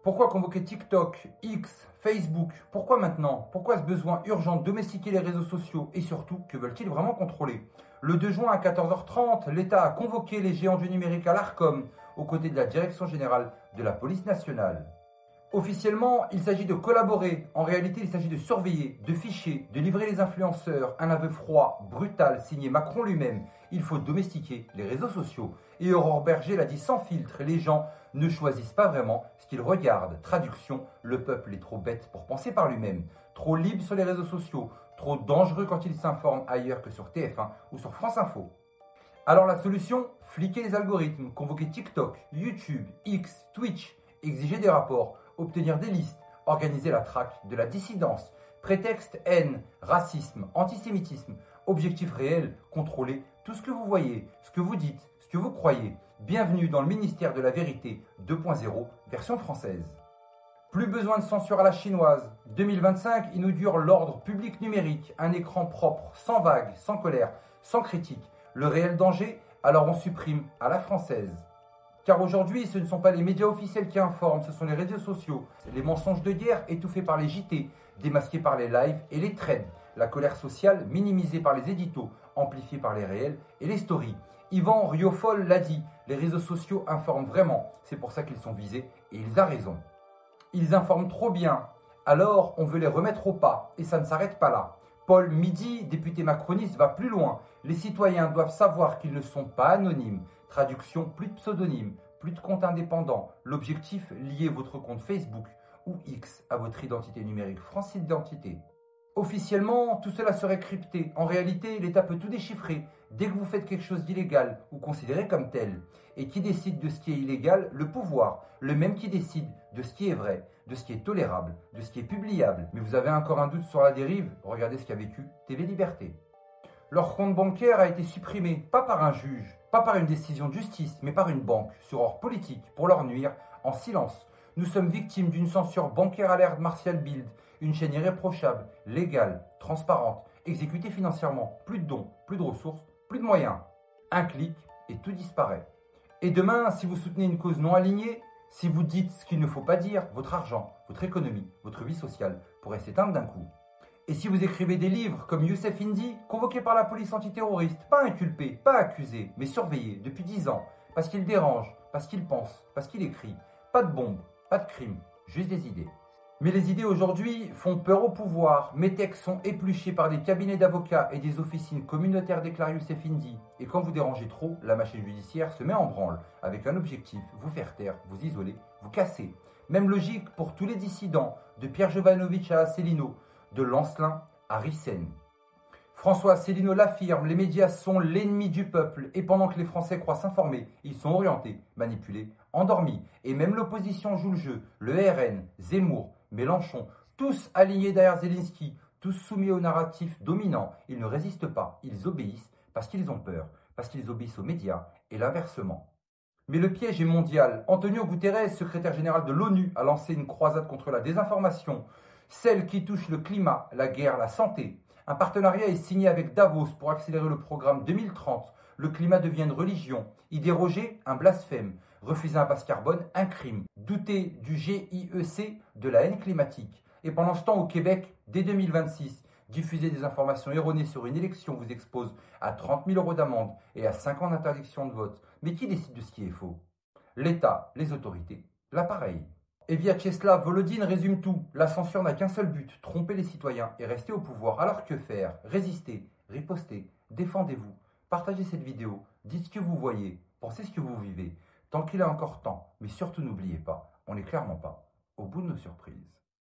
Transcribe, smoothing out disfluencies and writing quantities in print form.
Pourquoi convoquer TikTok, X, Facebook? Pourquoi maintenant? Pourquoi ce besoin urgent de domestiquer les réseaux sociaux? Et surtout, que veulent-ils vraiment contrôler? Le 2 juin à 14h30, l'État a convoqué les géants du numérique à l'Arcom, aux côtés de la Direction générale de la police nationale. Officiellement, il s'agit de collaborer. En réalité, il s'agit de surveiller, de ficher, de livrer les influenceurs. Un aveu froid, brutal, signé Macron lui-même. Il faut domestiquer les réseaux sociaux. Et Aurore Berger l'a dit sans filtre. Les gens ne choisissent pas vraiment ce qu'ils regardent. Traduction, le peuple est trop bête pour penser par lui-même. Trop libre sur les réseaux sociaux. Trop dangereux quand il s'informe ailleurs que sur TF1 ou sur France Info. Alors la solution, fliquer les algorithmes, convoquer TikTok, YouTube, X, Twitch, exiger des rapports, obtenir des listes, organiser la traque de la dissidence, prétexte haine, racisme, antisémitisme, objectif réel, contrôler tout ce que vous voyez, ce que vous dites, ce que vous croyez. Bienvenue dans le ministère de la vérité 2.0, version française. Plus besoin de censure à la chinoise. 2025 inaugure l'ordre public numérique, un écran propre, sans vagues, sans colère, sans critique. Le réel danger, alors on supprime à la française. Car aujourd'hui, ce ne sont pas les médias officiels qui informent, ce sont les réseaux sociaux. Les mensonges de guerre étouffés par les JT, démasqués par les lives et les trades. La colère sociale minimisée par les éditos, amplifiée par les réels et les stories. Yvan Rioufol l'a dit, les réseaux sociaux informent vraiment. C'est pour ça qu'ils sont visés et il a raison. Ils informent trop bien, alors on veut les remettre au pas, et ça ne s'arrête pas là. Paul Midi, député macroniste, va plus loin. Les citoyens doivent savoir qu'ils ne sont pas anonymes. Traduction, plus de pseudonymes, plus de comptes indépendants. L'objectif, lier votre compte Facebook ou X à votre identité numérique France Identité. Officiellement, tout cela serait crypté. En réalité, l'État peut tout déchiffrer dès que vous faites quelque chose d'illégal ou considéré comme tel. Et qui décide de ce qui est illégal? Le pouvoir. Le même qui décide de ce qui est vrai, de ce qui est tolérable, de ce qui est publiable. Mais vous avez encore un doute sur la dérive? Regardez ce qu'a vécu TV Liberté. Leur compte bancaire a été supprimé, pas par un juge, pas par une décision de justice, mais par une banque, sur ordre politique, pour leur nuire, en silence. Nous sommes victimes d'une censure bancaire à l'ère de Martial Bild, une chaîne irréprochable, légale, transparente, exécutée financièrement, plus de dons, plus de ressources, plus de moyens. Un clic et tout disparaît. Et demain, si vous soutenez une cause non alignée, si vous dites ce qu'il ne faut pas dire, votre argent, votre économie, votre vie sociale pourrait s'éteindre d'un coup. Et si vous écrivez des livres comme Youssef Indy, convoqué par la police antiterroriste, pas inculpé, pas accusé, mais surveillé depuis 10 ans, parce qu'il dérange, parce qu'il pense, parce qu'il écrit, pas de bombe, pas de crime, juste des idées. Mais les idées aujourd'hui font peur au pouvoir. Mes textes sont épluchés par des cabinets d'avocats et des officines communautaires, déclare Youssef Indy. Et quand vous dérangez trop, la machine judiciaire se met en branle, avec un objectif, vous faire taire, vous isoler, vous casser. Même logique pour tous les dissidents, de Pierre Jovanovic à Asselineau, de Lancelin à Rissen. François Asselineau l'affirme, les médias sont l'ennemi du peuple et pendant que les Français croient s'informer, ils sont orientés, manipulés, endormis. Et même l'opposition joue le jeu, le RN, Zemmour, Mélenchon, tous alignés derrière Zelensky, tous soumis au narratif dominant. Ils ne résistent pas, ils obéissent parce qu'ils ont peur, parce qu'ils obéissent aux médias et l'inversement. Mais le piège est mondial. Antonio Guterres, secrétaire général de l'ONU, a lancé une croisade contre la désinformation, celle qui touche le climat, la guerre, la santé. Un partenariat est signé avec Davos pour accélérer le programme 2030. Le climat devient une religion. Y déroger, un blasphème. Refuser un passe carbone, un crime. Douter du GIEC, de la haine climatique. Et pendant ce temps, au Québec, dès 2026, diffuser des informations erronées sur une élection vous expose à 30 000 € d'amende et à 5 ans d'interdiction de vote. Mais qui décide de ce qui est faux? L'État, les autorités, l'appareil. Et Vyacheslav Volodine résume tout. La censure n'a qu'un seul but, tromper les citoyens et rester au pouvoir. Alors que faire? Résister, riposter, défendez-vous. Partagez cette vidéo, dites ce que vous voyez, pensez ce que vous vivez. Tant qu'il est encore temps, mais surtout n'oubliez pas, on n'est clairement pas au bout de nos surprises.